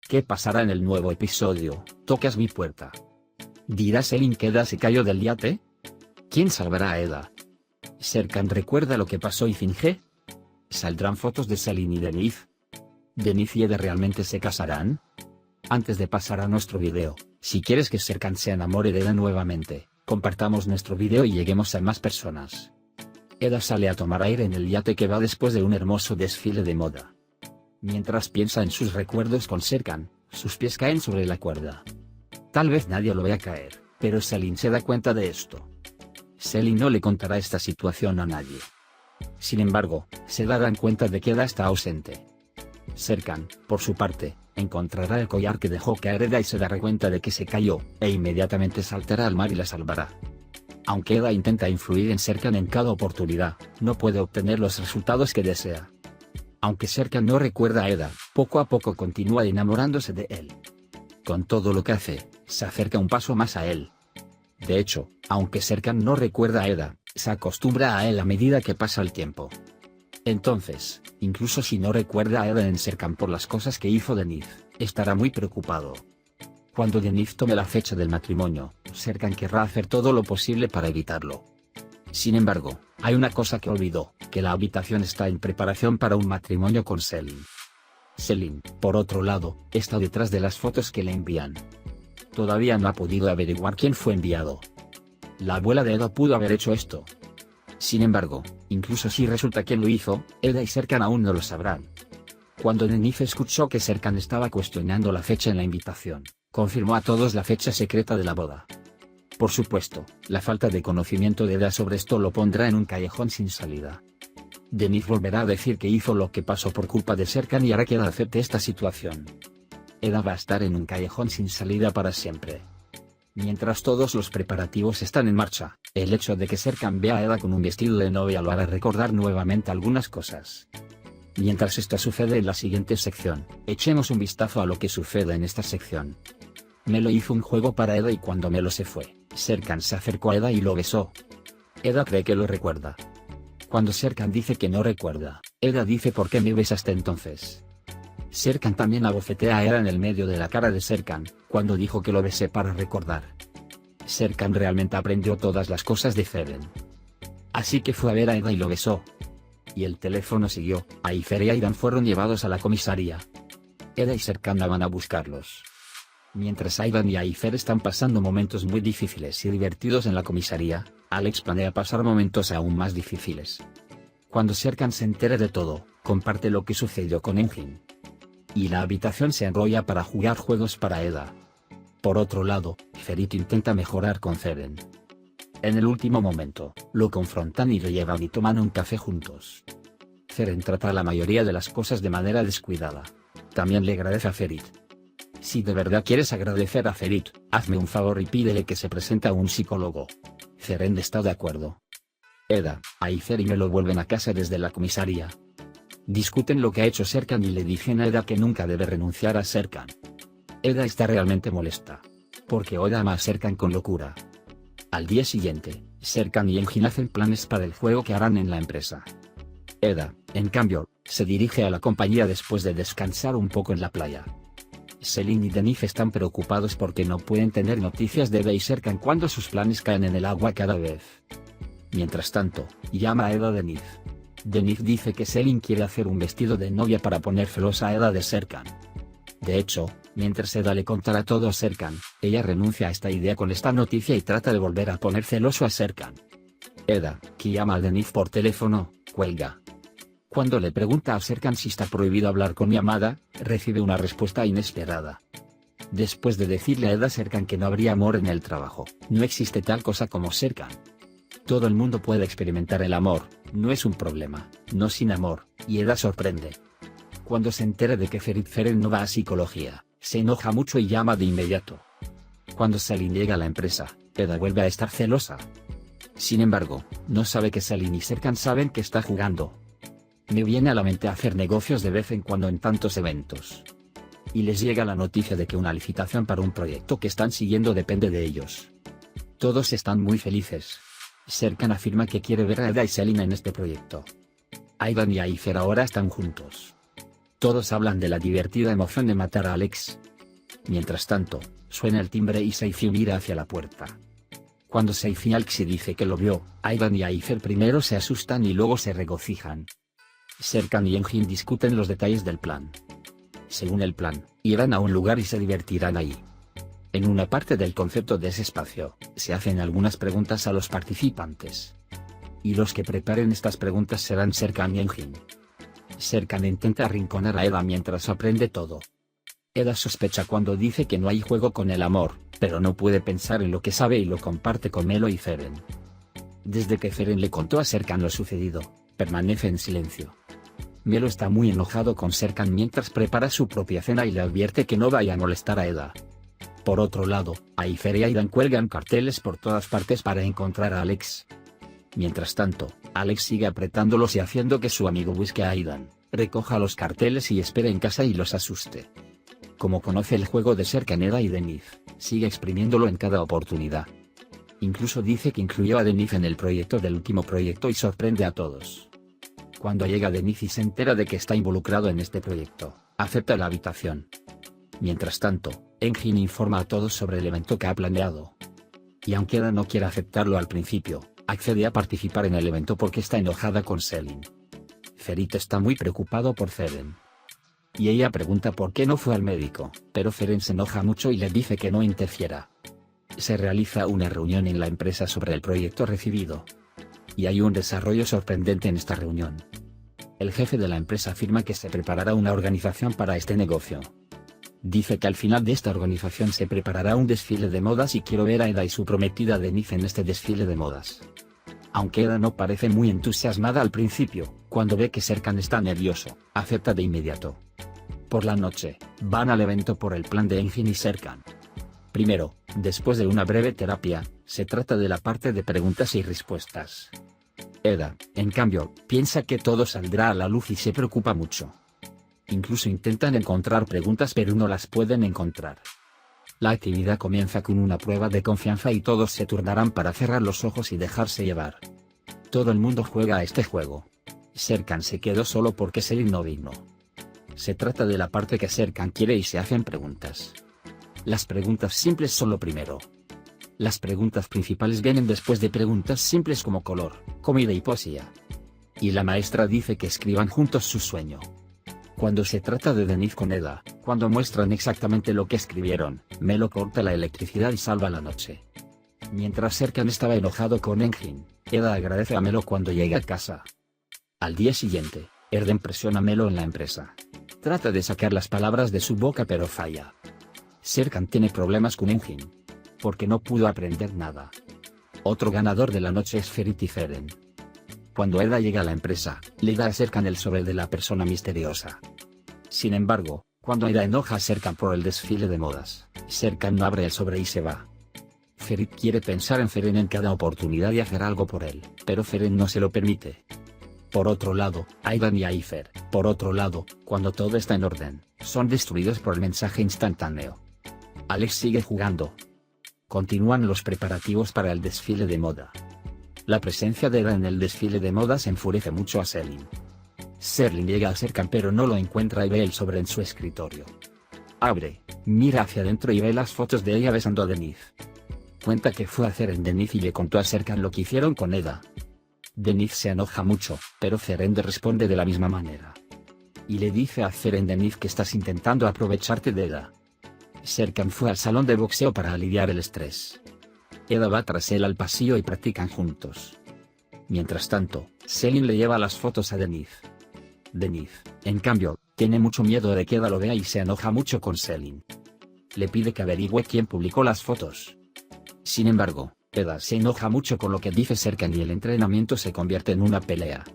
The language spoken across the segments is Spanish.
¿Qué pasará en el nuevo episodio? Tocas mi puerta. ¿Dirá Selin que Eda se cayó del yate? ¿Quién salvará a Eda? ¿Serkan recuerda lo que pasó y finge? ¿Saldrán fotos de Selin y Denif? ¿Denif y Eda realmente se casarán? Antes de pasar a nuestro video, si quieres que Serkan se enamore de Eda nuevamente, compartamos nuestro video y lleguemos a más personas. Eda sale a tomar aire en el yate que va después de un hermoso desfile de moda. Mientras piensa en sus recuerdos con Serkan, sus pies caen sobre la cuerda. Tal vez nadie lo vea caer, pero Selin se da cuenta de esto. Selin no le contará esta situación a nadie. Sin embargo, se darán cuenta de que Eda está ausente. Serkan, por su parte, encontrará el collar que dejó caer Eda y se dará cuenta de que se cayó, e inmediatamente saltará al mar y la salvará. Aunque Eda intenta influir en Serkan en cada oportunidad, no puede obtener los resultados que desea. Aunque Serkan no recuerda a Eda, poco a poco continúa enamorándose de él. Con todo lo que hace, se acerca un paso más a él. De hecho, aunque Serkan no recuerda a Eda, se acostumbra a él a medida que pasa el tiempo. Entonces, incluso si no recuerda a Eda en Serkan por las cosas que hizo Denif, estará muy preocupado. Cuando Denif tome la fecha del matrimonio, Serkan querrá hacer todo lo posible para evitarlo. Sin embargo, hay una cosa que olvidó, que la habitación está en preparación para un matrimonio con Selin. Selin, por otro lado, está detrás de las fotos que le envían. Todavía no ha podido averiguar quién fue enviado. La abuela de Eda pudo haber hecho esto. Sin embargo, incluso si resulta quién lo hizo, Eda y Serkan aún no lo sabrán. Cuando Denif escuchó que Serkan estaba cuestionando la fecha en la invitación, confirmó a todos la fecha secreta de la boda. Por supuesto, la falta de conocimiento de Eda sobre esto lo pondrá en un callejón sin salida. Denif volverá a decir que hizo lo que pasó por culpa de Serkan y hará que Eda acepte esta situación. Eda va a estar en un callejón sin salida para siempre. Mientras todos los preparativos están en marcha, el hecho de que Serkan vea a Eda con un vestido de novia lo hará recordar nuevamente algunas cosas. Mientras esto sucede en la siguiente sección, echemos un vistazo a lo que sucede en esta sección. Melo hizo un juego para Eda y cuando Melo se fue, Serkan se acercó a Eda y lo besó. Eda cree que lo recuerda. Cuando Serkan dice que no recuerda, Eda dice ¿por qué me besaste entonces? Serkan también abofetea a Eda en el medio de la cara de Serkan, cuando dijo que lo besé para recordar. Serkan realmente aprendió todas las cosas de Feren. Así que fue a ver a Eda y lo besó. Y el teléfono siguió, Aifer y Aidan fueron llevados a la comisaría. Eda y Serkan van a buscarlos. Mientras Aidan y Aifer están pasando momentos muy difíciles y divertidos en la comisaría, Alex planea pasar momentos aún más difíciles. Cuando Serkan se entere de todo, comparte lo que sucedió con Engin. Y la habitación se enrolla para jugar juegos para Eda. Por otro lado, Ferit intenta mejorar con Feren. En el último momento, lo confrontan y lo llevan y toman un café juntos. Feren trata la mayoría de las cosas de manera descuidada. También le agradece a Ferit. Si de verdad quieres agradecer a Ferit, hazme un favor y pídele que se presente a un psicólogo. Feren está de acuerdo. Eda, Aifer y Melo vuelven a casa desde la comisaría. Discuten lo que ha hecho Serkan y le dicen a Eda que nunca debe renunciar a Serkan. Eda está realmente molesta. Porque Eda ama a Serkan con locura. Al día siguiente, Serkan y Engin hacen planes para el juego que harán en la empresa. Eda, en cambio, se dirige a la compañía después de descansar un poco en la playa. Selin y Denif están preocupados porque no pueden tener noticias de Eda y Serkan cuando sus planes caen en el agua cada vez. Mientras tanto, llama a Eda Denif. Denif dice que Selin quiere hacer un vestido de novia para poner celosa a Eda de Serkan. De hecho, mientras Eda le contará todo a Serkan, ella renuncia a esta idea con esta noticia y trata de volver a poner celoso a Serkan. Eda, que llama a Denif por teléfono, cuelga. Cuando le pregunta a Serkan si está prohibido hablar con llamada, recibe una respuesta inesperada. Después de decirle a Eda Serkan que no habría amor en el trabajo, no existe tal cosa como Serkan. Todo el mundo puede experimentar el amor, no es un problema, no sin amor, y Eda sorprende. Cuando se entera de que Ferit Feren no va a psicología, se enoja mucho y llama de inmediato. Cuando Selin llega a la empresa, Eda vuelve a estar celosa. Sin embargo, no sabe que Selin y Serkan saben que está jugando. Me viene a la mente hacer negocios de vez en cuando en tantos eventos. Y les llega la noticia de que una licitación para un proyecto que están siguiendo depende de ellos. Todos están muy felices. Serkan afirma que quiere ver a Eda y Selin en este proyecto. Aidan y Aifer ahora están juntos. Todos hablan de la divertida emoción de matar a Alex. Mientras tanto, suena el timbre y Seifi mira hacia la puerta. Cuando Seifi Alexi dice que lo vio, Aidan y Aifer primero se asustan y luego se regocijan. Serkan y Engin discuten los detalles del plan. Según el plan, irán a un lugar y se divertirán ahí. En una parte del concepto de ese espacio, se hacen algunas preguntas a los participantes. Y los que preparen estas preguntas serán Serkan y Engin. Serkan intenta arrinconar a Eda mientras aprende todo. Eda sospecha cuando dice que no hay juego con el amor, pero no puede pensar en lo que sabe y lo comparte con Melo y Feren. Desde que Feren le contó a Serkan lo sucedido, permanece en silencio. Melo está muy enojado con Serkan mientras prepara su propia cena y le advierte que no vaya a molestar a Eda. Por otro lado, Aifer y Aidan cuelgan carteles por todas partes para encontrar a Alex. Mientras tanto, Alex sigue apretándolos y haciendo que su amigo busque a Aidan, recoja los carteles y espere en casa y los asuste. Como conoce el juego de Serkan, Eda y Denif, sigue exprimiéndolo en cada oportunidad. Incluso dice que incluyó a Denif en el proyecto del último proyecto y sorprende a todos. Cuando llega Denif y se entera de que está involucrado en este proyecto, acepta la habitación. Mientras tanto, Engin informa a todos sobre el evento que ha planeado. Y aunque Eda no quiere aceptarlo al principio, accede a participar en el evento porque está enojada con Selin. Ferit está muy preocupado por Feren. Y ella pregunta por qué no fue al médico, pero Feren se enoja mucho y le dice que no interfiera. Se realiza una reunión en la empresa sobre el proyecto recibido. Y hay un desarrollo sorprendente en esta reunión. El jefe de la empresa afirma que se preparará una organización para este negocio. Dice que al final de esta organización se preparará un desfile de modas y quiero ver a Eda y su prometida Denif en este desfile de modas. Aunque Eda no parece muy entusiasmada al principio, cuando ve que Serkan está nervioso, acepta de inmediato. Por la noche, van al evento por el plan de Engin y Serkan. Primero, después de una breve terapia, se trata de la parte de preguntas y respuestas. Eda, en cambio, piensa que todo saldrá a la luz y se preocupa mucho. Incluso intentan encontrar preguntas pero no las pueden encontrar. La actividad comienza con una prueba de confianza y todos se turnarán para cerrar los ojos y dejarse llevar. Todo el mundo juega a este juego. Serkan se quedó solo porque Selin no vino. Se trata de la parte que Serkan quiere y se hacen preguntas. Las preguntas simples son lo primero. Las preguntas principales vienen después de preguntas simples como color, comida y poesía. Y la maestra dice que escriban juntos su sueño. Cuando se trata de Denif con Eda, cuando muestran exactamente lo que escribieron, Melo corta la electricidad y salva la noche. Mientras Serkan estaba enojado con Engin, Eda agradece a Melo cuando llega a casa. Al día siguiente, Erden presiona a Melo en la empresa. Trata de sacar las palabras de su boca pero falla. Serkan tiene problemas con Engin, porque no pudo aprender nada. Otro ganador de la noche es Ferit y Feren. Cuando Eda llega a la empresa, le da a Serkan el sobre de la persona misteriosa. Sin embargo, cuando Eda enoja a Serkan por el desfile de modas, Serkan no abre el sobre y se va. Ferit quiere pensar en Feren en cada oportunidad y hacer algo por él, pero Feren no se lo permite. Por otro lado, Aidan y Aifer, por otro lado, cuando todo está en orden, son destruidos por el mensaje instantáneo. Alex sigue jugando. Continúan los preparativos para el desfile de moda. La presencia de Eda en el desfile de modas enfurece mucho a Selin. Selin llega a Serkan pero no lo encuentra y ve el sobre en su escritorio. Abre, mira hacia adentro y ve las fotos de ella besando a Denif. Cuenta que fue a hacer en Denif y le contó a Serkan lo que hicieron con Eda. Denif se enoja mucho, pero Feren responde de la misma manera. Y le dice a Feren Denif que estás intentando aprovecharte de Eda. Serkan fue al salón de boxeo para aliviar el estrés. Eda va tras él al pasillo y practican juntos. Mientras tanto, Selin le lleva las fotos a Denif. Denif, en cambio, tiene mucho miedo de que Eda lo vea y se enoja mucho con Selin. Le pide que averigüe quién publicó las fotos. Sin embargo, Eda se enoja mucho con lo que dice Serkan y el entrenamiento se convierte en una pelea.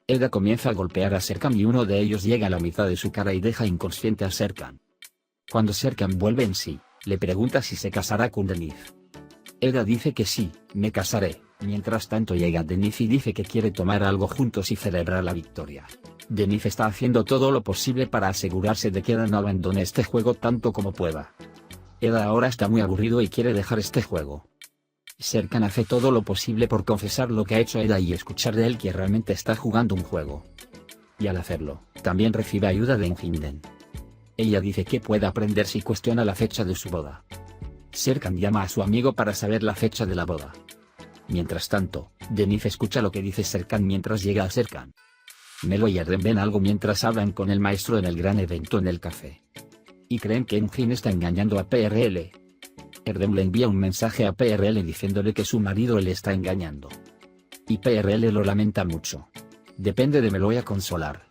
Eda comienza a golpear a Serkan y uno de ellos llega a la mitad de su cara y deja inconsciente a Serkan. Cuando Serkan vuelve en sí, le pregunta si se casará con Denif. Eda dice que sí, me casaré. Mientras tanto llega Denif y dice que quiere tomar algo juntos y celebrar la victoria. Denif está haciendo todo lo posible para asegurarse de que Eda no abandone este juego tanto como pueda. Eda ahora está muy aburrido y quiere dejar este juego. Serkan hace todo lo posible por confesar lo que ha hecho Eda y escuchar de él que realmente está jugando un juego. Y al hacerlo, también recibe ayuda de Enhinden. Ella dice que puede aprender si cuestiona la fecha de su boda. Serkan llama a su amigo para saber la fecha de la boda. Mientras tanto, Denise escucha lo que dice Serkan mientras llega a Serkan. Melo y Erdem ven algo mientras hablan con el maestro en el gran evento en el café. Y creen que Enjin está engañando a PRL. Erdem le envía un mensaje a PRL diciéndole que su marido le está engañando. Y PRL lo lamenta mucho. Depende de Meloy a consolar.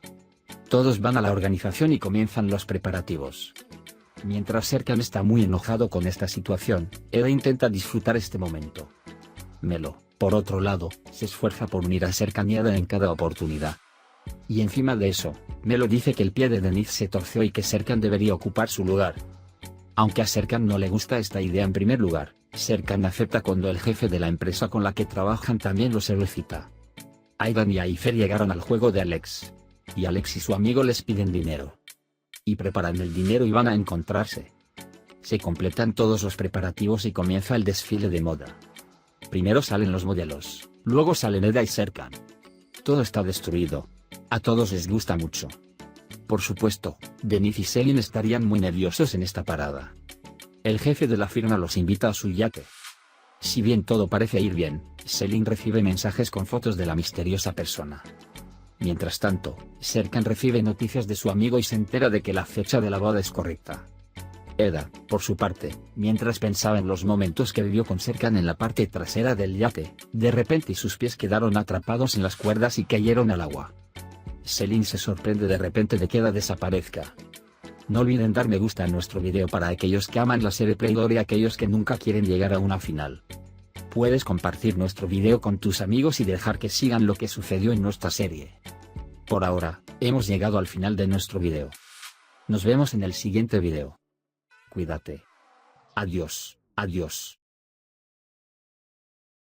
Todos van a la organización y comienzan los preparativos. Mientras Serkan está muy enojado con esta situación, Eda intenta disfrutar este momento. Melo, por otro lado, se esfuerza por unir a Serkan y Eda en cada oportunidad. Y encima de eso, Melo dice que el pie de Denise se torció y que Serkan debería ocupar su lugar. Aunque a Serkan no le gusta esta idea en primer lugar, Serkan acepta cuando el jefe de la empresa con la que trabajan también lo solicita. Aidan y Aifer llegaron al juego de Alex. Y Alex y su amigo les piden dinero. Y preparan el dinero y van a encontrarse. Se completan todos los preparativos y comienza el desfile de moda. Primero salen los modelos, luego salen Eda y Serkan. Todo está destruido. A todos les gusta mucho. Por supuesto, Denise y Selin estarían muy nerviosos en esta parada. El jefe de la firma los invita a su yate. Si bien todo parece ir bien, Selin recibe mensajes con fotos de la misteriosa persona. Mientras tanto, Serkan recibe noticias de su amigo y se entera de que la fecha de la boda es correcta. Eda, por su parte, mientras pensaba en los momentos que vivió con Serkan en la parte trasera del yate, de repente sus pies quedaron atrapados en las cuerdas y cayeron al agua. Selin se sorprende de repente de que Eda desaparezca. No olviden dar me gusta a nuestro video para aquellos que aman la serie Playdor y aquellos que nunca quieren llegar a una final. Puedes compartir nuestro video con tus amigos y dejar que sigan lo que sucedió en nuestra serie. Por ahora, hemos llegado al final de nuestro video. Nos vemos en el siguiente video. Cuídate. Adiós, adiós.